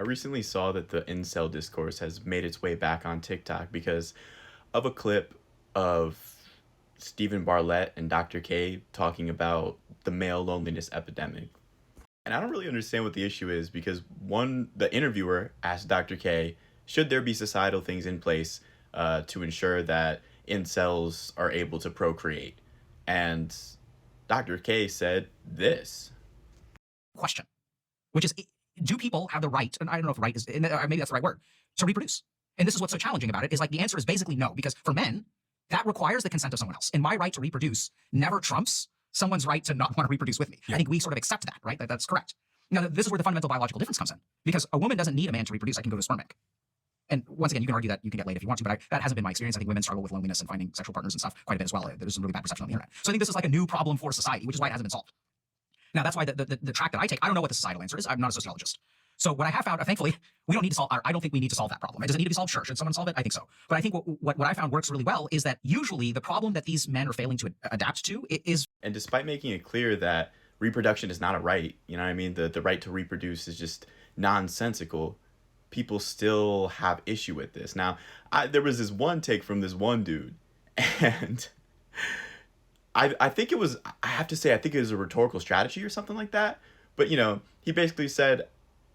I recently saw that the incel discourse has made its way back on TikTok because of a clip of Stephen Bartlett and Dr. K talking about the male loneliness epidemic. And I don't really understand what the issue is because the interviewer asked Dr. K, should there be societal things in place to ensure that incels are able to procreate? And Dr. K said this. Question, which is, do people have the right, and I don't know if right is, maybe that's the right word, to reproduce? And this is what's so challenging about it, is like the answer is basically no, because for men, that requires the consent of someone else. And my right to reproduce never trumps someone's right to not want to reproduce with me. I think we sort of accept that, right? That's correct. Now, this is where the fundamental biological difference comes in, because a woman doesn't need a man to reproduce. I can go to a sperm bank. And once again, you can argue that you can get laid if you want to, but that hasn't been my experience. I think women struggle with loneliness and finding sexual partners and stuff quite a bit as well. There's some really bad perception on the internet. So I think this is like a new problem for society, which is why it hasn't been solved. Now, that's why the track that I take, I don't know what the societal answer is. I'm not a sociologist. So what I have found, thankfully, we don't need to solve, I don't think we need to solve that problem. Does it need to be solved? Sure. Should someone solve it? I think so. But I think what I found works really well is that usually the problem that these men are failing to adapt to is... And despite making it clear that reproduction is not a right, you know what I mean? The right to reproduce is just nonsensical. People still have issue with this. Now, there was this one take from this one dude, and I think it was, I have to say, I think it was a rhetorical strategy or something like that. But, you know, he basically said,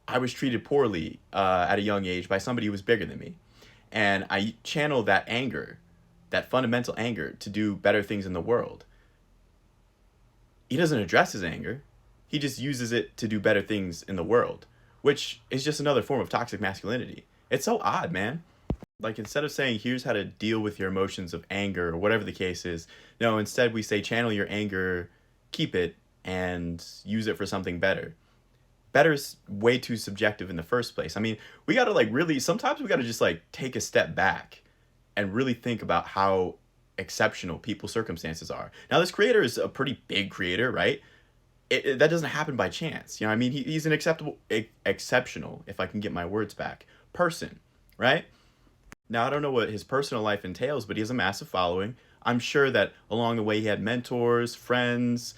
I was treated poorly at a young age by somebody who was bigger than me. And I channeled that anger, that fundamental anger, to do better things in the world. He doesn't address his anger. He just uses it to do better things in the world, which is just another form of toxic masculinity. It's so odd, man. Like, instead of saying, here's how to deal with your emotions of anger or whatever the case is, no, instead we say, channel your anger, keep it, and use it for something better. Better is way too subjective in the first place. I mean, we gotta sometimes we gotta just like take a step back and really think about how exceptional people's circumstances are. Now, this creator is a pretty big creator, right? That doesn't happen by chance. You know what I mean? He's an exceptional, if I can get my words back, person, right? Now, I don't know what his personal life entails, but he has a massive following. I'm sure that along the way he had mentors, friends,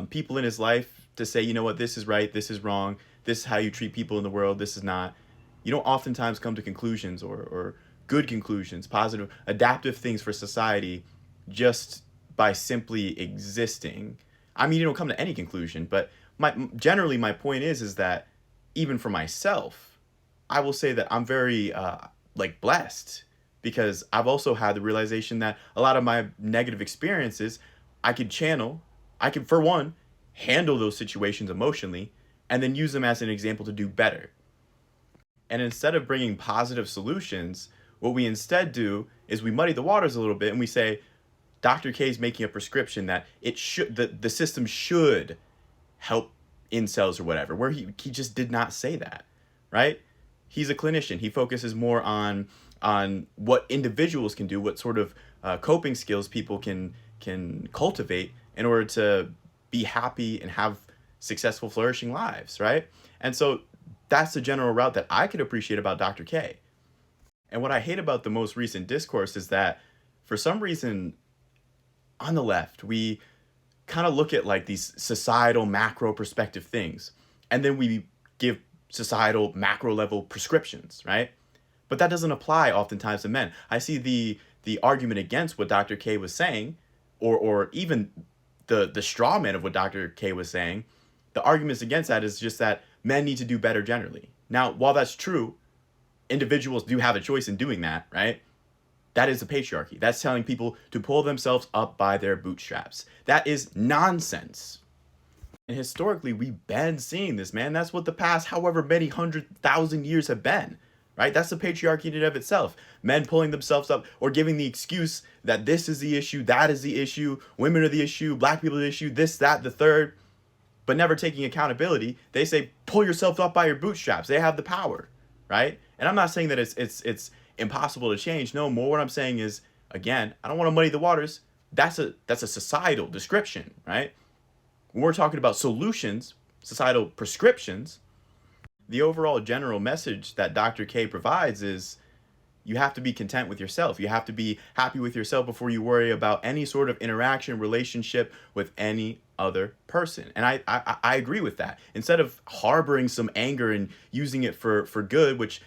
people in his life to say, you know what, this is right, this is wrong, this is how you treat people in the world, this is not. You don't oftentimes come to conclusions or good conclusions, positive, adaptive things for society just by simply existing. I mean, you don't come to any conclusion, but generally my point is that even for myself, I will say that I'm very blessed, because I've also had the realization that a lot of my negative experiences I could channel. I could, for one, handle those situations emotionally and then use them as an example to do better. And instead of bringing positive solutions, what we instead do is we muddy the waters a little bit and we say, Dr. K is making a prescription that the system should help incels or whatever, where he just did not say that, right? He's a clinician. He focuses more on what individuals can do, what sort of coping skills people can cultivate in order to be happy and have successful, flourishing lives, right? And so that's the general route that I could appreciate about Dr. K. And what I hate about the most recent discourse is that for some reason on the left, we kind of look at like these societal macro perspective things, and then we give societal macro level prescriptions, right? But that doesn't apply oftentimes to men. I see the argument against what Dr. K was saying, or even the straw man of what Dr. K was saying. The arguments against that is just that men need to do better generally. Now, while that's true, individuals do have a choice in doing that, right? That is the patriarchy. That's telling people to pull themselves up by their bootstraps. That is nonsense. And historically, we've been seeing this, man. That's what the past however many 100,000 years have been, right? That's the patriarchy in and of itself. Men pulling themselves up or giving the excuse that this is the issue, that is the issue, women are the issue, black people are the issue, this, that, the third, but never taking accountability. They say, pull yourself up by your bootstraps. They have the power, right? And I'm not saying that it's impossible to change. No, more what I'm saying is, again, I don't want to muddy the waters. That's a societal description, right? When we're talking about solutions, societal prescriptions, the overall general message that Dr. K provides is you have to be content with yourself. You have to be happy with yourself before you worry about any sort of interaction, relationship with any other person. And I agree with that. Instead of harboring some anger and using it for good, which,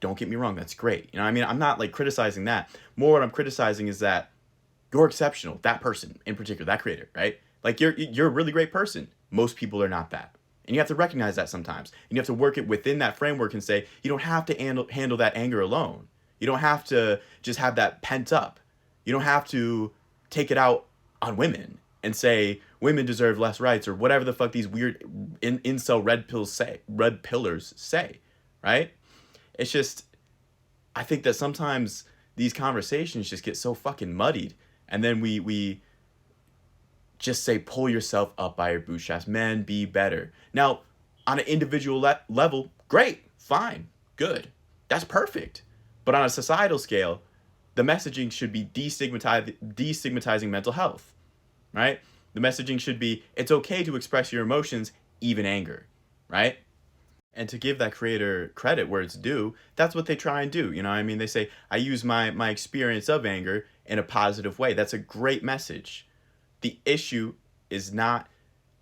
don't get me wrong, that's great. You know, I mean, I'm not like criticizing that. More what I'm criticizing is that you're exceptional. That person in particular, that creator, right? Like you're a really great person. Most people are not that. And you have to recognize that sometimes. And you have to work it within that framework and say, you don't have to handle that anger alone. You don't have to just have that pent up. You don't have to take it out on women and say women deserve less rights or whatever the fuck these weird incel red pillars say, right? It's just, I think that sometimes these conversations just get so fucking muddied, and then we just say pull yourself up by your bootstraps, men, be better. Now, on an individual level, great, fine, good, that's perfect. But on a societal scale, the messaging should be destigmatizing mental health, right? The messaging should be it's okay to express your emotions, even anger, right? And to give that creator credit where it's due, that's what they try and do. You know what I mean? They say, I use my experience of anger in a positive way. That's a great message. The issue is not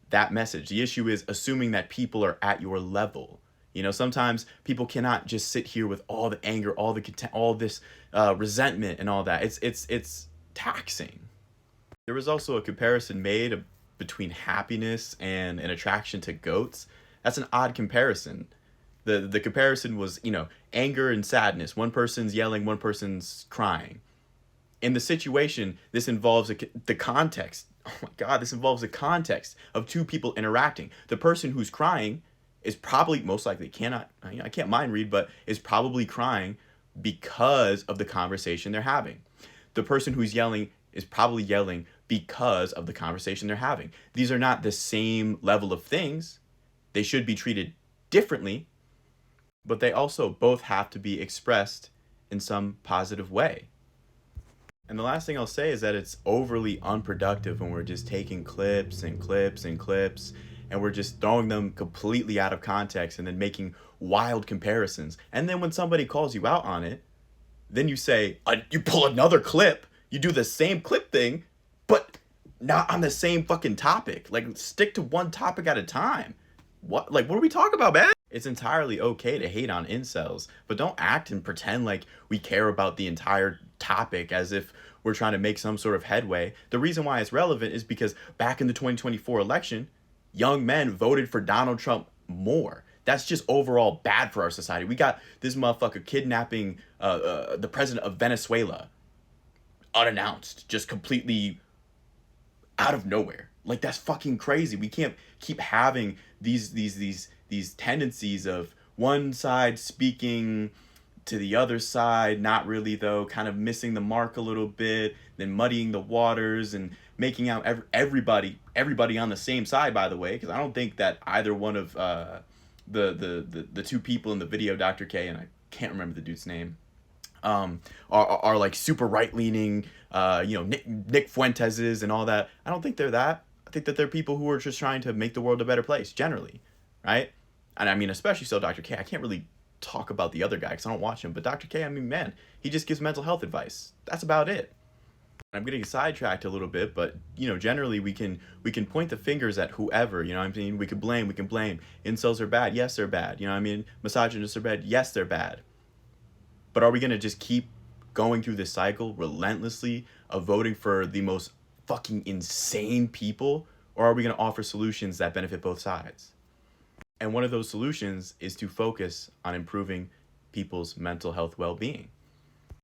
that message. The issue is assuming that people are at your level. You know, sometimes people cannot just sit here with all the anger, all the content, all this resentment and all that. It's taxing. There was also a comparison made between happiness and an attraction to goats. That's an odd comparison. The comparison was, you know, anger and sadness. One person's yelling, one person's crying. In the situation, this involves the context. Oh my God, this involves the context of two people interacting. The person who's crying is probably most likely I can't mind read, but is probably crying because of the conversation they're having. The person who's yelling is probably yelling because of the conversation they're having. These are not the same level of things. They should be treated differently, but they also both have to be expressed in some positive way. And the last thing I'll say is that it's overly unproductive when we're just taking clips and clips and clips and we're just throwing them completely out of context and then making wild comparisons. And then when somebody calls you out on it, then you say, you pull another clip, you do the same clip thing, but not on the same fucking topic. Like, stick to one topic at a time. What are we talking about, man? It's entirely okay to hate on incels, but don't act and pretend like we care about the entire topic as if we're trying to make some sort of headway. The reason why it's relevant is because back in the 2024 election, young men voted for Donald Trump more. That's just overall bad for our society. We got this motherfucker kidnapping the president of Venezuela unannounced, just completely out of nowhere. Like, that's fucking crazy. We can't keep having these tendencies of one side speaking to the other side, not really though, kind of missing the mark a little bit, then muddying the waters and making out everybody on the same side, by the way, because I don't think that either one of the two people in the video, Dr. K, and I can't remember the dude's name, are like super right leaning, Nick Fuenteses and all that. I don't think they're that. I think that they're people who are just trying to make the world a better place generally, right? And I mean, especially so Dr. K. I can't really talk about the other guy because I don't watch him, but Dr. K, I mean, man, he just gives mental health advice. That's about it. I'm getting sidetracked a little bit, but generally we can point the fingers at whoever. I mean, we can blame. Incels are bad. Yes, they're bad. I mean, misogynists are bad. Yes, they're bad. But are we gonna just keep going through this cycle relentlessly of voting for the most fucking insane people, or are we gonna offer solutions that benefit both sides? And one of those solutions is to focus on improving people's mental health well-being.